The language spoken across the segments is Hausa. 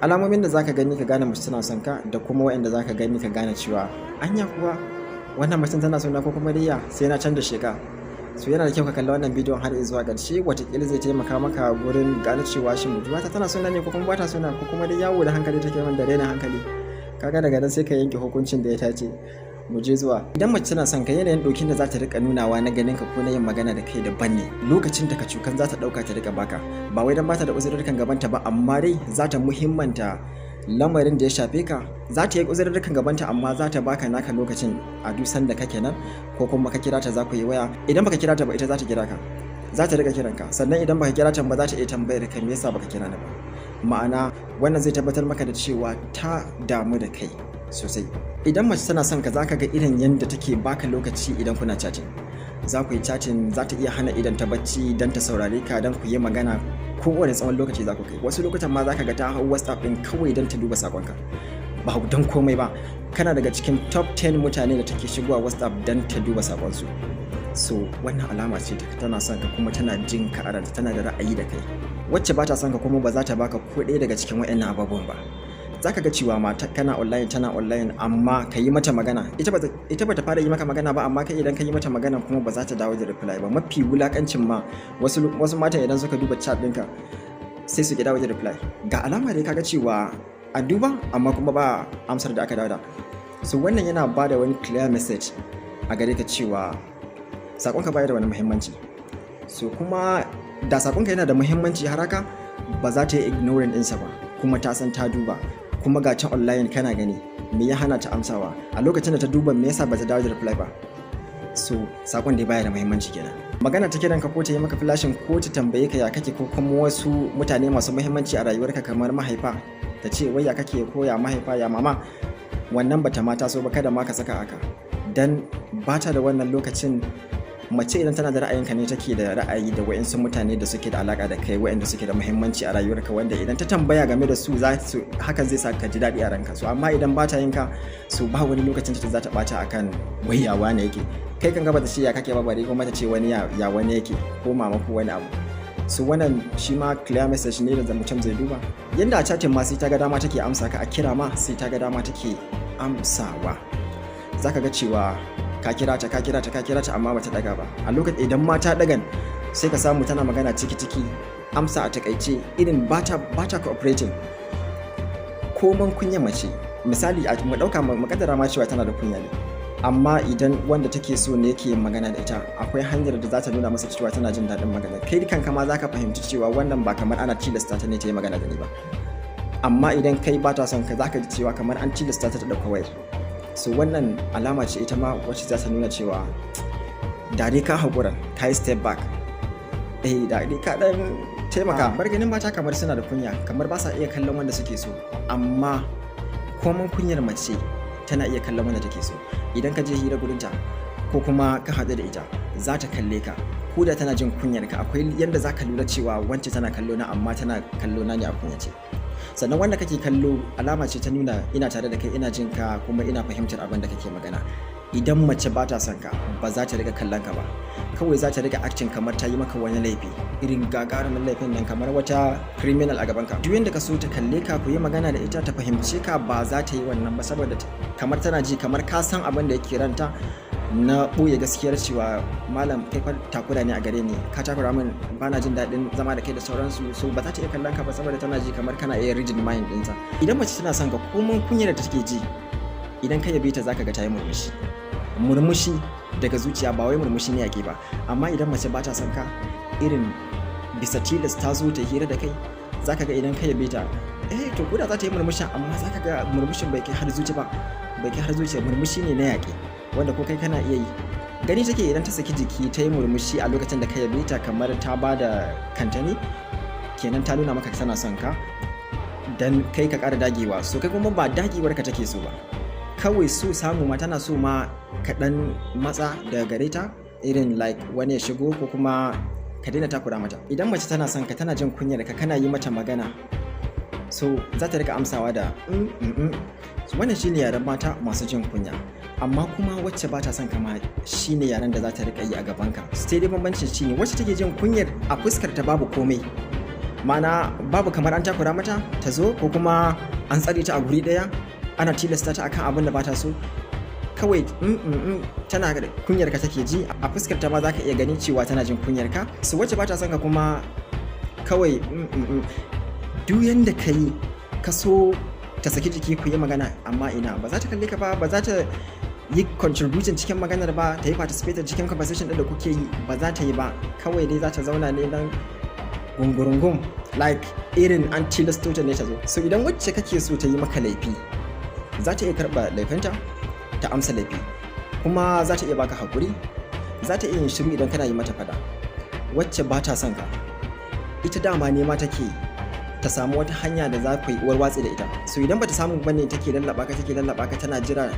Alamomin da zaka gani ka gane mace tana son ka da kuma waɗanda zaka gani ka gane cewa anya kuwa wannan mutum tana son na ko kuma dai sai na canza sheka. So yana da kyau ka kalli wannan bidiyon har zuwa ƙarshe, wataƙila zai taimaka maka gurin gane cewa shin budurwata tana son ne ko kuma ba ta son ko kuma dai yawo da hankali take min da rainin hankali. Kaga daga nan sai ka yanke hukuncin da ya tace. Mu je zuwa. Idan mace tana son ka, yanayin ɗokin da za ta rika nunawa na ganin ka ko na yin magana da kai daban ne. Lokacin da ka cukan za ta ɗauka ta rika baka, ba wai dan bata da uzurrukan gabanta ba, amma dai za ta muhimmanta lamarin da ya shafe ka. Za ta yi uzurrukan gabanta amma za ta baka naka lokacin a duk sanda kake nan, ko kuma ka kira ta za ku yi waya. Idan baka kira ta ba ita za ta kira ka, za ta rika kiranka. Sannan idan baka kira ta ba za ta iya tambayar ka me yasa baka kira ni ba. Ma'ana wannan zai tabbatar maka da cewa ta damu da kai sosai. Idan mace tana son ka, zaka ga irin yadda take baka lokaci idan kuna chatting. Za ku yi chatting, za ta iya hana idan ta bacci dan ta saurare ka, dan ku yi magana kowane tsawon lokaci za ku kai. Wasu lokutan ma zaka ga ta hau WhatsApp din kawai dan ta duba sakonka, ba dan komai ba. Kana daga cikin top 10 mutane da take shigowa WhatsApp dan ta duba sakonsu. So wannan alama ce tana son ka kuma tana jin ka a ranta, tana da ra'ayi da kai. Wacce ba ta son ka kuma ba za ta baka ko ɗaya daga cikin waɗannan abubuwan ba. Za ka ga cewa mata kana online tana online amma ka yi mata magana, ita ba ta fara yi maka magana ba, amma kai idan ka yi mata magana kuma ba za ta dawo da reply ba. Mafi wulakancin ma wasu matan idan suka duba chat ɗinka sai su ki dawo da reply. Ga alama dai kaga cewa a duba amma kuma ba amsar da aka dawo da. So wannan yana ba da wani clear message a gare ka cewa sakonka baya da wani muhimmanci. So kuma da sakonka yana da muhimmanci har haka ba za ta yi ignoring ɗinsa ba, kuma ta san ta duba, kuma ga can online kana gani, me ya hana ta amsawa a lokacin da ta duba, me yasa ba ta dawo da reply ba. So sakon da baya da muhimmanci kenan. Magana ta kiranka ko ta yi maka flashing ko ta tambaye ka ya kake, ko kuma wasu mutane masu muhimmanci a rayuwarka kamar mahaifa ta ce wai ya kake ko ya mahaifa ya mama, wannan bata mata so ba, kada ma ka saka aka, dan bata da wannan lokacin. Mace idan tana da ra'ayinka ne take da ra'ayi da wa'insu mutane da suke da alaka da kai, wa'inda suke da muhimmanci a rayuwarka, wanda idan ta tambaya game da su hakan zai sa ka ji daɗi a ranka. So amma idan bata yin ka, so ba wani lokacin da za ta bata akan wayawa ne yake, kai kan gaba da ce ya kake ba, bare kuma ta ce wani ya wani yake ko mama ko wani abu. So wannan shi ma clear message ne da mutum zai duba. Yanda a chatting ma sai ta ga dama take amsa ka, a kira ma sai ta ga dama take amsawa. Zaka ga cewa ka kira ta amma bata daga ba. A lokacin idan ma ta dagan sai ka samu tana magana ciki amsa a takaice, irin bata cooperating. Koman kunya mace, misali mu dauka mu kaddara ma cewa tana da kunya ne, amma idan wanda take so ne yake magana da ita, akwai hanyar da za ta nuna masa cewa tana jin daɗin magana. Kai kanka ma zaka fahimci cewa wannan ba kamar ana tilasta ta ne ta yi magana da ni ba. Amma idan kai bata son ka, zaka ji cewa kamar an tilasta ta dauka wayar. So wannan alama ce ita ma wacce za ta nuna cewa da dai ka haƙura, ka yi step back, da dai ka ɗan taimaka. Bar ganin mata kamar suna da kunya, kamar ba sa iya kallon wanda suke so, amma koman kunyar mace tana iya kallon wanda take so. Idan ka je hira gurinta ko kuma ka haɗu da ita, za ta kalle ka, ko da tana jin kunyar ka, akwai yanda za ka lura cewa wance tana kallo na amma tana kallo na ne a kunyace. Sannan wanda kake kallo alama ce ta nuna ina tare da kai, ina jin ka, kuma ina fahimtar abin da kake magana. Idan mace ba ta son ka, ba za ta riga kallon ka ba, kawai za ta riga acting kamar ta yi maka wani laifi, irin gagarumin laifin nan, kamar wata criminal a gaban ka. Duk yanda ka so ta kalle ka, ku yi magana da ita, ta fahimce ka, ba za ta yi wannan ba, saboda kamar tana ji kamar ka san abin da yake ranta na ɓoye gaskiyar cewa malam kai fa takura ne a gare ni, ka takura min, bana jin daɗin zama da kai da sauransu. So ba za ta iya kallon ka ba, saboda tana ji kamar kana iya rigid mind ɗinta. Idan mace tana son ka, komai kunyar da take ji, idan ka yabe ta zaka ga ta yi murmushi daga zuciya, ba wai murmushi ne yake ba. Amma idan mace ba ta son ka, irin bisa tilas ta zo ta hira da kai, zaka ga idan ka yabe ta, to koda za ta yi murmushin, amma zaka ga murmushin bai kai har zuci ba, murmushi ne na yaƙi, wanda ko kai kana iya yi. Gani take idan ta saki jiki ta yi murmushi a lokacin da ka yabe ta, kamar ta ba da kanta ne, kenan ta nuna maka tana son ka, dan kai ka ƙara dagewa. So kai kuma ba dagewar ka take so ba, kawai so samu ma tana so ma ka ɗan matsa daga gare ta, irin like wani ya shigo, ko kuma ka daina takura mata. Idan mace tana son ka, tana jin kunyar ka, kana yi mata magana, so za ta rika amsawa da wannan shine yaren mata masu jin kunya. Amma kuma wacce ba ta son kama shine yaren da za ta rika yi a gabanka. Sai dai bambancin shine wacce take jin kunyar a fuskar ta babu komai, ma'ana babu kamar an takura mata ta zo, ko kuma an tsare ta a guri ɗaya ana tilasta ta akan abin da ba ta so. Kawai tana kunyar ka take ji, a fuskar ta ma za ka iya gani cewa tana jin kunyar ka. Su wacce ba ta son ka kuma kawai duk yanda ka yi ka so ta saki jiki ku yi magana, amma ina ba za ta kalle ka ba za ta yi contribution cikin maganar ba, ta yi participate cikin conversation ɗin da kuke yi, ba za ta yi ba. Kawai dai za ta zauna ne nan gungurungum, like irin an tilasto ta ne ta zo. So idan wacce kake so ta yi maka laifi, za ta iya karɓa laifinta ta amsa laifi, kuma za ta iya baka haƙuri, za ta iya yin shiru idan kana yi mata fada. Wacce ba ta son ka, ita dama nema take ta samu wata hanya da za ku yi uwar watsi da ita. So idan ba ta samu bane take lallaba ka tana jira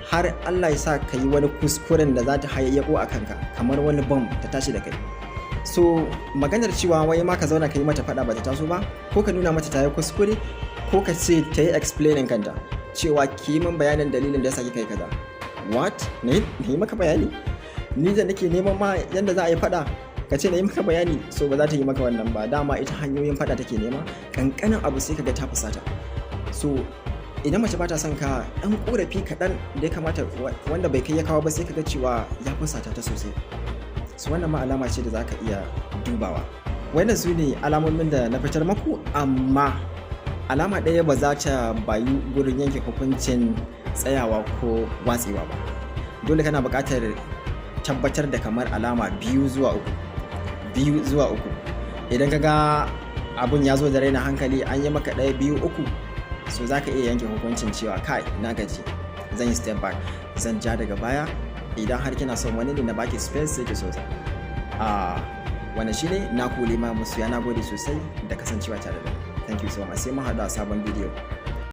har Allah ya sa ka yi wani kuskuren da za ta hayayyako a kanka kamar wani bom ta tashi da kai. So maganar cewa wai ma ka zauna ka yi mata fada ba ta taso ba, ko ka nuna mata ta yi kuskure, ko ka ce ta yi explaining kanta cewa ki yi min bayanin dalilin da ya sa kika yi kaza. What? Na yi maka bayani? Ni da nake neman ma yanda za a yi fada ka ce na yi maka bayani? So ba za ta yi maka wannan ba, dama ita hanyoyin fada take nema, kankanin abu sai ka ga ta fusata. So idan mace ba ta son ka, ɗan ƙorafi kaɗan da ya kamata wanda bai kai ya kawo ba, sai ka ga cewa ya fusata ta sosai. So wannan ma alama ce da za ka iya dubawa. Wannan su ne alamomin da na fitar maku, amma alama ɗaya ba za ta bayu gurin yanke hukuncin tsayawa ko watsewa ba. Dole kana buƙatar tabbatar da kamar alama 2 zuwa 3. Idan ka ga abun ya zo da raina hankali, an yi maka 1, 2, 3, so za ka iya yanke hukuncin cewa kai na gaji, zan yi step back, zan ja daga baya. Idan har kina son wani ne na baki space sai ki so ta. Wannan shine na kuli ma musu, yana gode sosai da kasancewa tare da. Thank you so much. Sai mun haɗu a sabon bidiyo.